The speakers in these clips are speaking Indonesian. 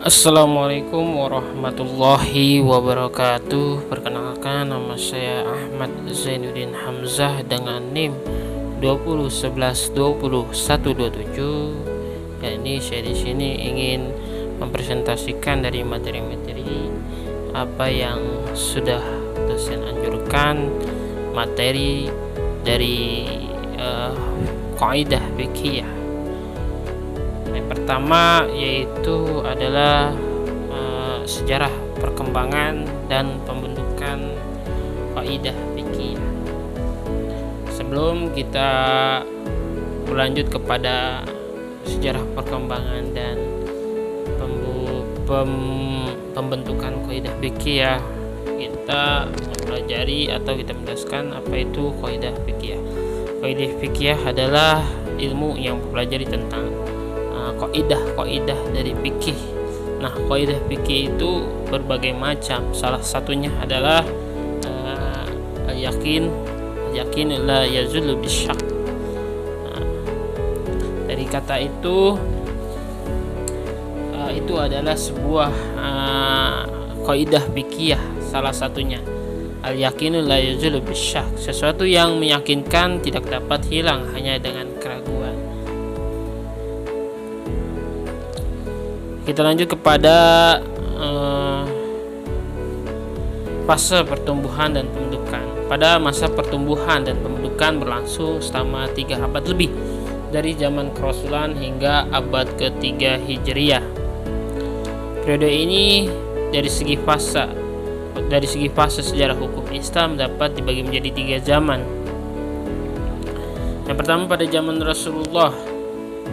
Assalamualaikum warahmatullahi wabarakatuh. Perkenalkan, nama saya Ahmad Zainuddin Hamzah dengan NIM 2011202127. Ini saya di sini ingin mempresentasikan dari materi-materi apa yang sudah dosen anjurkan, materi dari kaidah fikih. Yang pertama yaitu adalah sejarah perkembangan dan pembentukan kaidah fikih. Sebelum kita berlanjut kepada sejarah perkembangan dan pembentukan kaidah fikih, kita mempelajari atau kita menjelaskan apa itu kaidah fikih. Kaidah fikih adalah ilmu yang mempelajari tentang kaidah dari fikih. Nah, kaidah fikih itu berbagai macam. Salah satunya adalah al-yakin la yazulu bisyak. Dari kata itu adalah sebuah kaidah fikih. Salah satunya al-yakin la yazulu bisyak, sesuatu yang meyakinkan tidak dapat hilang hanya dengan keraguan. Kita lanjut kepada fase pertumbuhan dan pembentukan. Pada masa pertumbuhan dan pembentukan berlangsung selama 3 abad lebih, dari zaman kerasulan hingga abad ke-3 Hijriah. Periode ini dari segi fase sejarah hukum Islam dapat dibagi menjadi 3 zaman. Yang pertama, pada zaman Rasulullah,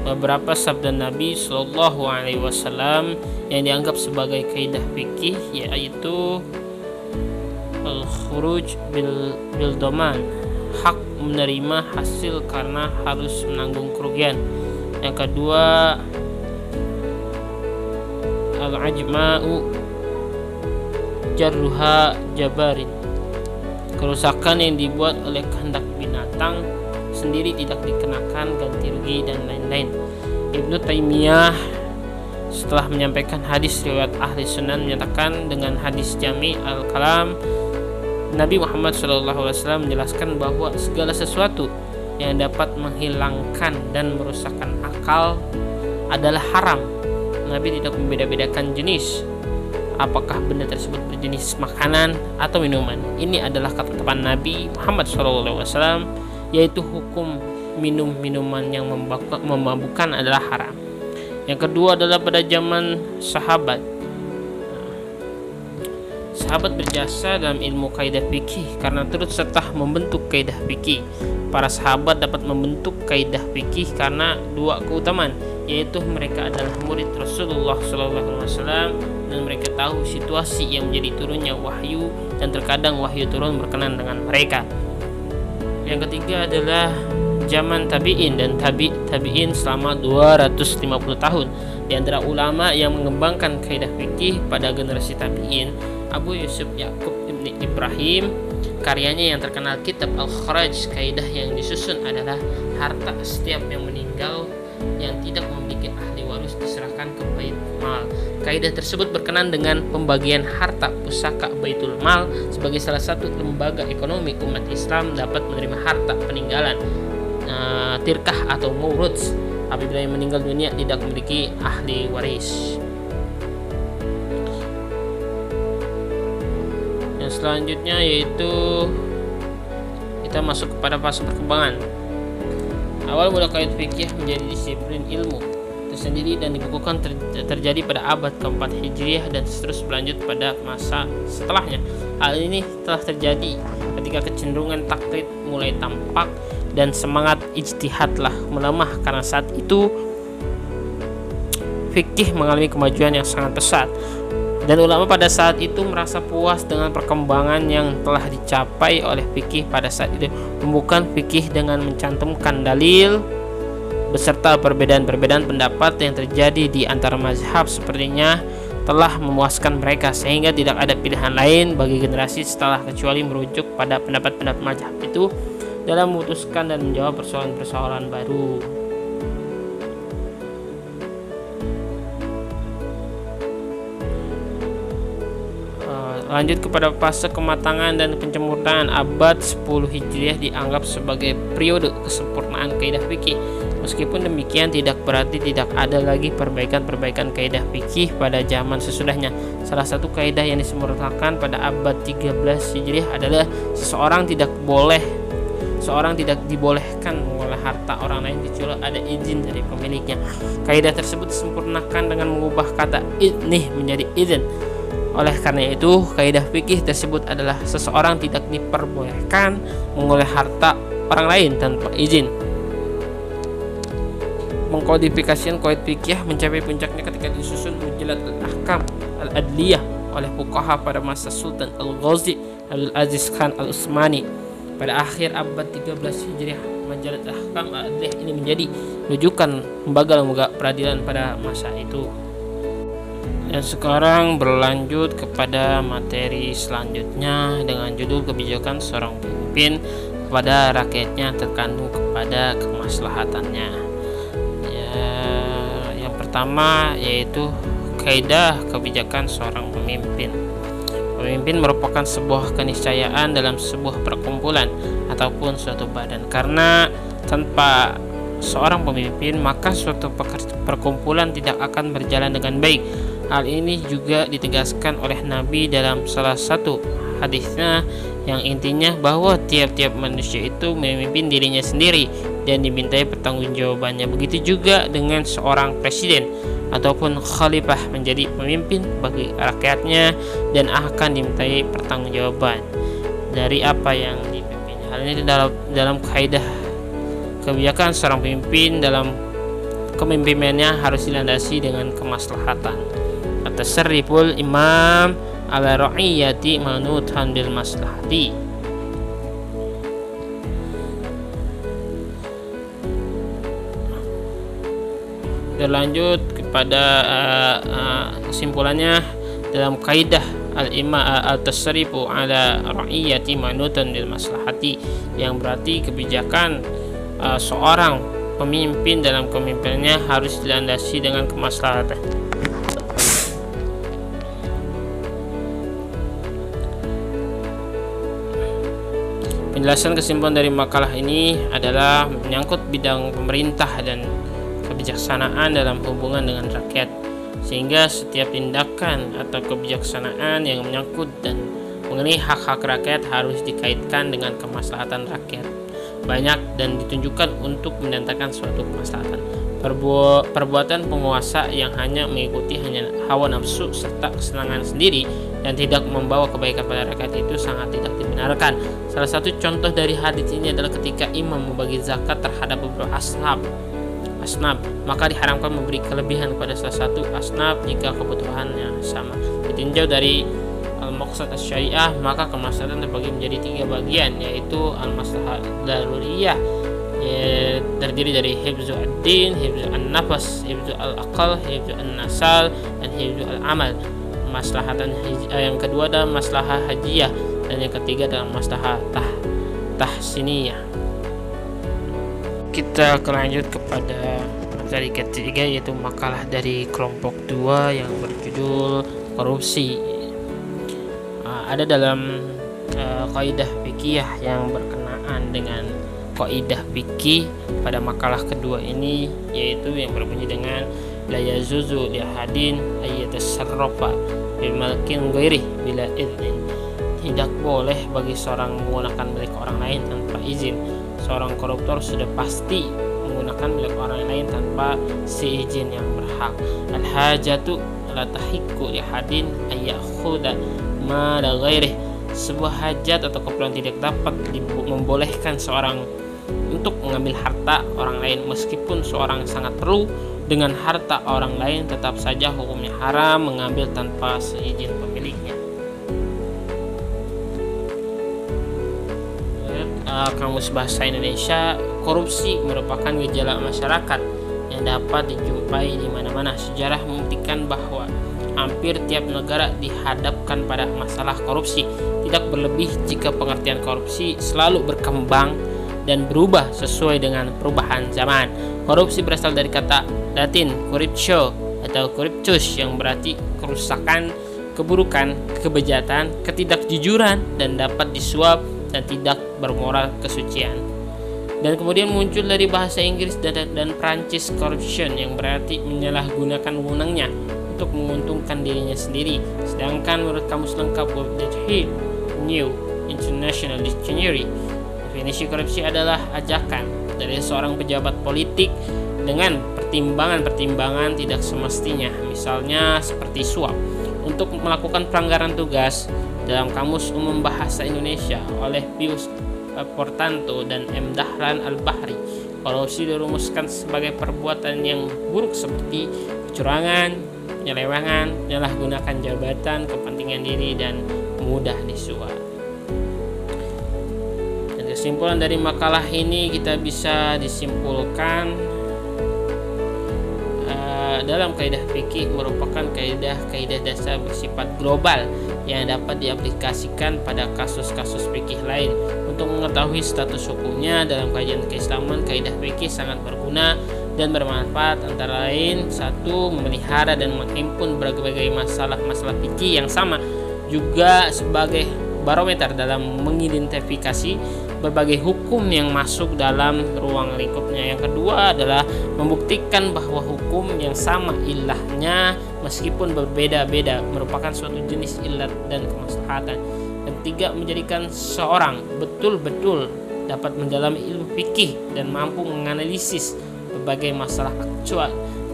beberapa sabda Nabi Shallallahu Alaihi Wasallam yang dianggap sebagai kaidah fikih, yaitu al-khuruj bil doman, hak menerima hasil karena harus menanggung kerugian. Yang kedua, al-ajma'u jarruha jabarin, kerusakan yang dibuat oleh kehendak binatang sendiri tidak dikenakan ganti rugi dan lain-lain. Ibnu Taimiyah setelah menyampaikan hadis riwayat ahli sunan menyatakan dengan hadis Jami' al-Kalam, Nabi Muhammad SAW menjelaskan bahwa segala sesuatu yang dapat menghilangkan dan merusakkan akal adalah haram. Nabi tidak membeda-bedakan jenis, apakah benda tersebut berjenis makanan atau minuman. Ini adalah ketetapan Nabi Muhammad SAW, yaitu hukum minuman yang memabukkan adalah haram. Yang kedua adalah pada zaman sahabat. Sahabat berjasa dalam ilmu kaidah fikih karena turut serta membentuk kaidah fikih. Para sahabat dapat membentuk kaidah fikih karena 2 keutamaan, yaitu mereka adalah murid Rasulullah SAW dan mereka tahu situasi yang menjadi turunnya wahyu, dan terkadang wahyu turun berkenan dengan mereka. Yang ketiga adalah zaman tabi'in dan tabi'in selama 250 tahun. Di antara ulama yang mengembangkan kaidah fikih pada generasi tabi'in, Abu Yusuf Yaqub ibn Ibrahim. Karyanya yang terkenal kitab Al-Kharaj, kaidah yang disusun adalah harta setiap yang meninggal yang tidak memiliki ahli waris diserahkan ke Baitul Mal. Kaidah tersebut berkenan dengan pembagian harta pusaka Baitul Mal sebagai salah satu lembaga ekonomi umat Islam dapat menerima harta peninggalan tirkah atau mauruts apabila yang meninggal dunia tidak memiliki ahli waris. Yang selanjutnya yaitu kita masuk kepada fase perkembangan. Awal mula kaidah fikih menjadi disiplin ilmu tersendiri dan dibukukan terjadi pada abad ke-4 Hijriah dan terus berlanjut pada masa setelahnya. Hal ini telah terjadi ketika kecenderungan taklid mulai tampak dan semangat ijtihadlah melemah, karena saat itu fikih mengalami kemajuan yang sangat pesat dan ulama pada saat itu merasa puas dengan perkembangan yang telah dicapai oleh fikih pada saat itu. Pembukaan fikih dengan mencantumkan dalil beserta perbedaan-perbedaan pendapat yang terjadi di antara mazhab sepertinya telah memuaskan mereka, sehingga tidak ada pilihan lain bagi generasi setelah kecuali merujuk pada pendapat-pendapat mazhab itu dalam memutuskan dan menjawab persoalan-persoalan baru. Lanjut kepada fase kematangan dan pencempurnaan. Abad 10 Hijriah dianggap sebagai periode kesempurnaan kaidah fikih. Meskipun demikian, tidak berarti tidak ada lagi perbaikan-perbaikan kaidah fikih pada zaman sesudahnya. Salah satu kaidah yang disempurnakan pada abad 13 Hijriah adalah seorang tidak dibolehkan mengolah harta orang lain kecuali ada izin dari pemiliknya. Kaidah tersebut disempurnakan dengan mengubah kata idnih menjadi izin. Oleh karena itu, kaidah fikih tersebut adalah seseorang tidak diperbolehkan mengolah harta orang lain tanpa izin. Pengkodifikasian qawaid fikih mencapai puncaknya ketika disusun Mujallat al-Ahkam al-Adliyah oleh fuqaha pada masa Sultan Al-Ghazi Abdul Aziz Khan Al-Utsmani. Pada akhir abad 13 Hijriah, Mujallat al-Ahkam al-Adliyah ini menjadi rujukan lembaga-lembaga peradilan pada masa itu. Dan sekarang berlanjut kepada materi selanjutnya dengan judul kebijakan seorang pemimpin kepada rakyatnya terkandung kepada kemaslahatannya. Yang pertama yaitu kaidah kebijakan seorang pemimpin. Pemimpin merupakan sebuah keniscayaan dalam sebuah perkumpulan ataupun suatu badan, karena tanpa seorang pemimpin maka suatu perkumpulan tidak akan berjalan dengan baik. Hal ini juga ditegaskan oleh Nabi dalam salah satu hadisnya yang intinya bahwa tiap-tiap manusia itu memimpin dirinya sendiri dan dimintai pertanggungjawabannya. Begitu juga dengan seorang presiden ataupun khalifah menjadi pemimpin bagi rakyatnya dan akan dimintai pertanggungjawaban dari apa yang dipimpinnya. Hal ini dalam kaidah kebijakan seorang pemimpin dalam kepemimpinannya harus dilandasi dengan kemaslahatan. At-tasarruful imam ala ra'iyati manutan bil maslahati. Berlanjut kepada kesimpulannya dalam kaidah al-tasarrufu ala ra'iyati manutan bil maslahati, yang berarti kebijakan seorang pemimpin dalam kepemimpinannya harus dilandasi dengan kemaslahatan. Penjelasan kesimpulan dari makalah ini adalah menyangkut bidang pemerintah dan kebijaksanaan dalam hubungan dengan rakyat, sehingga setiap tindakan atau kebijaksanaan yang menyangkut dan mengenai hak-hak rakyat harus dikaitkan dengan kemaslahatan rakyat banyak dan ditunjukkan untuk mendatangkan suatu kemaslahatan. Perbuatan penguasa yang hanya mengikuti hanya hawa nafsu serta kesenangan sendiri dan tidak membawa kebaikan pada rakyat itu sangat tidak dibenarkan. Salah satu contoh dari hadis ini adalah ketika imam membagi zakat terhadap beberapa asnaf, maka diharamkan memberi kelebihan kepada salah satu asnaf jika kebutuhannya sama. Ditinjau dari al-maqsad asy-syariah, maka kemaslahatan terbagi menjadi 3 bagian, yaitu al-maslahah daruriyah, terdiri dari hifzu ad-din, hifzu an-nafas, hifzu al-aqal, hifzu an-nasal, dan hifzu al-amal. Maslahatan yang kedua adalah maslahah hajiyah, dan yang ketiga adalah maslahah tahsiniyah. Kita lanjut kepada materi ketiga, yaitu makalah dari kelompok 2 yang berjudul korupsi. Ada dalam kaidah fikih yang berkenaan dengan kaidah fikih pada makalah kedua ini, yaitu yang berbunyi dengan la yazuzu li ahadin ayatasarrafa bil malkin ghairi bila idzin. Tidak boleh bagi seorang menggunakan milik orang lain tanpa izin. Seorang koruptor sudah pasti menggunakan milik orang lain tanpa seizin yang berhak. Al-hajatu la tahiqqu li ahadin ayakhudha ma la ghairi. Sebuah hajat atau keperluan tidak dapat membolehkan seorang untuk mengambil harta orang lain. Meskipun seorang sangat perlu dengan harta orang lain, tetap saja hukumnya haram mengambil tanpa seizin pemiliknya. Kamus Bahasa Indonesia, korupsi merupakan gejala masyarakat yang dapat dijumpai di mana-mana. Sejarah membuktikan bahwa hampir tiap negara dihadapkan pada masalah korupsi. Tidak berlebih jika pengertian korupsi selalu berkembang dan berubah sesuai dengan perubahan zaman. Korupsi berasal dari kata Latin corruptio atau corruptus yang berarti kerusakan keburukan, kebejatan, ketidakjujuran, dan dapat disuap dan tidak bermoral kesucian. Dan kemudian muncul dari bahasa Inggris dan Prancis corruption, yang berarti menyalahgunakan wewenangnya untuk menguntungkan dirinya sendiri. Sedangkan menurut Kamus Lengkap Webdit New International Dictionary, definisi korupsi adalah ajakan dari seorang pejabat politik dengan pertimbangan-pertimbangan tidak semestinya, misalnya seperti suap, untuk melakukan pelanggaran tugas. Dalam Kamus Umum Bahasa Indonesia oleh Pius Portanto dan M. Dahlan Al-Bahri, korupsi dirumuskan sebagai perbuatan yang buruk seperti kecurangan, penyelewengan, menyalahgunakan jabatan, kepentingan diri, dan mudah disuap. Dan kesimpulan dari makalah ini kita bisa disimpulkan dalam kaidah fikih merupakan kaidah dasar bersifat global yang dapat diaplikasikan pada kasus-kasus fikih lain. Untuk mengetahui status hukumnya dalam kajian keislaman, kaidah fikih sangat berguna dan bermanfaat, antara lain: 1. Memelihara dan menghimpun berbagai masalah-masalah fikih yang sama, juga sebagai barometer dalam mengidentifikasi berbagai hukum yang masuk dalam ruang lingkupnya. Yang kedua adalah membuktikan bahwa hukum yang sama ilahnya meskipun berbeda-beda merupakan suatu jenis ilat dan kemaslahatan. Dan 3. Menjadikan seorang betul-betul dapat mendalami ilmu fikih dan mampu menganalisis berbagai masalah aktual,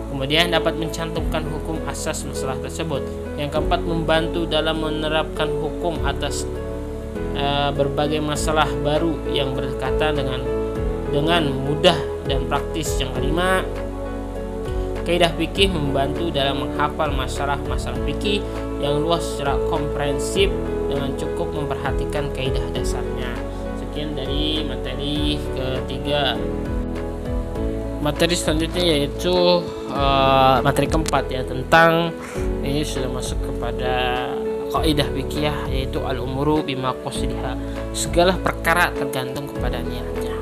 kemudian dapat mencantumkan hukum asas masalah tersebut. Yang keempat, membantu dalam menerapkan hukum atas berbagai masalah baru yang berkaitan dengan mudah dan praktis. Yang kelima, kaidah fikih membantu dalam menghafal masalah-masalah fikih yang luas secara komprehensif dengan cukup memperhatikan kaidah dasarnya. Sekian dari materi ketiga. Materi selanjutnya yaitu materi keempat, ya, tentang ini sudah masuk kepada kaidah fikih, yaitu al-umuru bimaqasidiha, segala perkara tergantung kepada niatnya.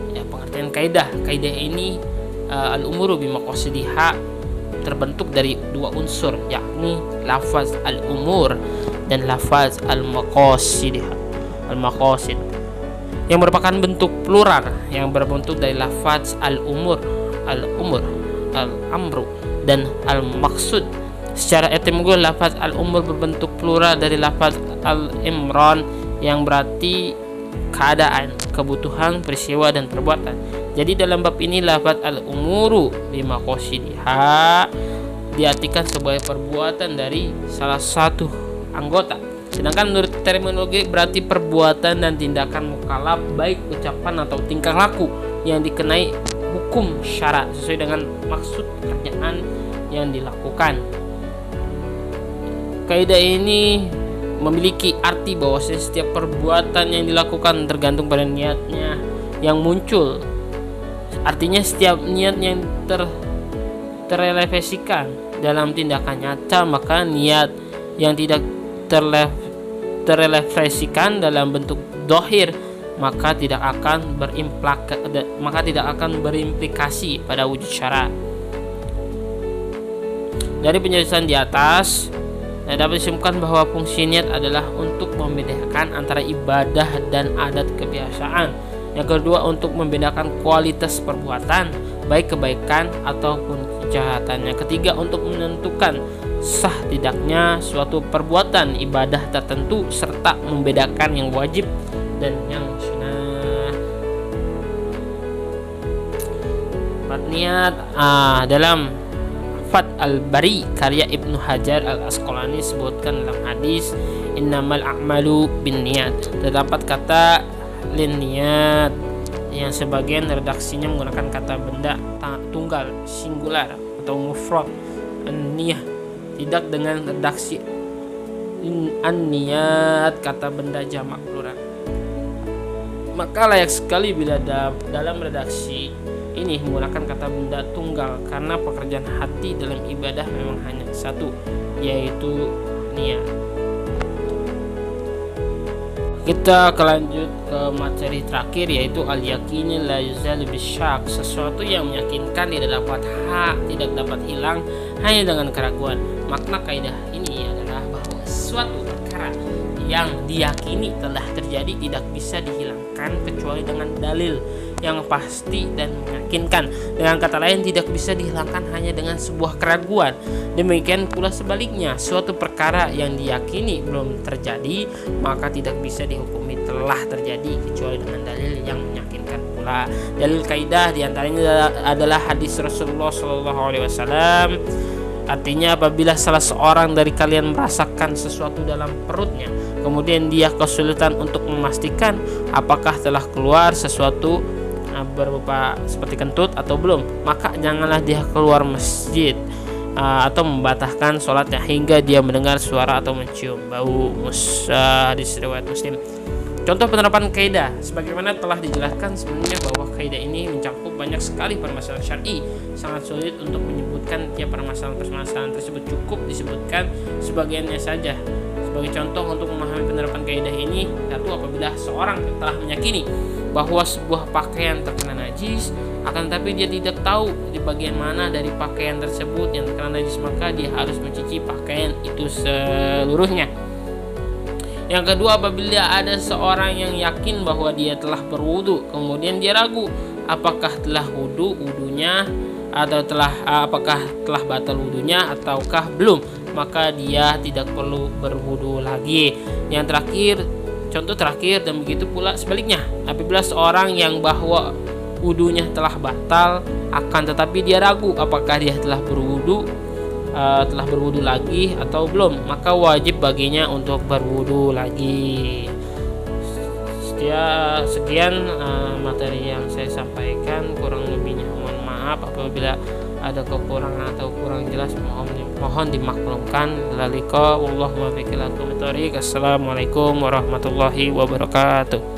Ya, pengertian kaidah ini al-umuru bimaqasidiha terbentuk dari dua unsur, yakni lafaz al-umur dan lafaz al-maqasidiha, al-maqasid, yang merupakan bentuk plural yang berbentuk dari lafaz al-umur, al-amru, dan al-maqsud. Secara etimologi, lafaz al-umur berbentuk plural dari lafaz al-imran yang berarti keadaan, kebutuhan, peristiwa, dan perbuatan. Jadi dalam bab ini lafaz al-umuru bimaqasidiha diartikan sebagai perbuatan dari salah satu anggota. Sedangkan menurut terminologi berarti perbuatan dan tindakan mukallaf, baik ucapan atau tingkah laku yang dikenai hukum syarak sesuai dengan maksud kerjaan yang dilakukan. Kaidah ini memiliki arti bahwa setiap perbuatan yang dilakukan tergantung pada niatnya yang muncul. Artinya setiap niat yang terrefleksikan dalam tindakan nyata, maka niat yang tidak terrefleksikan dalam bentuk dohir maka tidak akan berimplikasi pada wujud syara. Dari penjelasan di atas dapat disimpulkan bahwa fungsi niat adalah untuk membedakan antara ibadah dan adat kebiasaan. Yang kedua, untuk membedakan kualitas perbuatan, baik kebaikan ataupun kejahatan. Yang ketiga, untuk menentukan sah tidaknya suatu perbuatan ibadah tertentu serta membedakan yang wajib dan yang sunnah. Niat dalam Fath al-Bari karya Ibnu Hajar al-Asqalani sebutkan dalam hadis innamal a'malu binniyat, terdapat kata niat yang sebagian redaksinya menggunakan kata benda tunggal singular atau mufrad an-niyah, tidak dengan redaksi an-niyat kata benda jamak plural. Maka layak sekali bila dalam redaksi ini menggunakan kata benda tunggal, karena pekerjaan hati dalam ibadah memang hanya satu, yaitu niat. Kita lanjut ke materi terakhir, yaitu al-yaqin la yuzal bisyak, sesuatu yang meyakinkan tidak dapat hilang hanya dengan keraguan. Makna kaidah ini adalah bahwa sesuatu perkara yang diyakini telah terjadi tidak bisa dihilangkan kecuali dengan dalil yang pasti dan meyakinkan. Dengan kata lain, tidak bisa dihilangkan hanya dengan sebuah keraguan. Demikian pula sebaliknya, suatu perkara yang diyakini belum terjadi maka tidak bisa dihukumi telah terjadi kecuali dengan dalil yang meyakinkan pula. Dalil kaidah diantaranya adalah hadis Rasulullah SAW. Artinya, apabila salah seorang dari kalian merasakan sesuatu dalam perutnya, kemudian dia kesulitan untuk memastikan apakah telah keluar sesuatu berupa seperti kentut atau belum, maka janganlah dia keluar masjid atau membatalkan sholatnya hingga dia mendengar suara atau mencium bau. Hadis riwayat Muslim. Contoh penerapan kaidah sebagaimana telah dijelaskan sebelumnya bahwa kaidah ini mencakup banyak sekali permasalahan syar'i. Sangat sulit untuk menyebutkan tiap permasalahan tersebut, cukup disebutkan sebagiannya saja. Sebagai contoh untuk memahami penerapan kaidah ini, satu, apabila seorang telah meyakini bahwa sebuah pakaian terkena najis, akan tetapi dia tidak tahu di bagian mana dari pakaian tersebut yang terkena najis, maka dia harus mencuci pakaian itu seluruhnya. Yang kedua, apabila ada seorang yang yakin bahwa dia telah berwudu, kemudian dia ragu apakah telah wudunya atau apakah telah batal wudunya ataukah belum, maka dia tidak perlu berwudu lagi. Yang terakhir, contoh terakhir, dan begitu pula sebaliknya, apabila seorang yang bahwa wudunya telah batal akan tetapi dia ragu apakah dia telah berwudu lagi atau belum, maka wajib baginya untuk berwudu lagi. Sekian materi yang saya sampaikan, kurang lebihnya mohon maaf apabila ada kekurangan atau kurang jelas, mohon dimaklumkan. Assalamualaikum warahmatullahi wabarakatuh.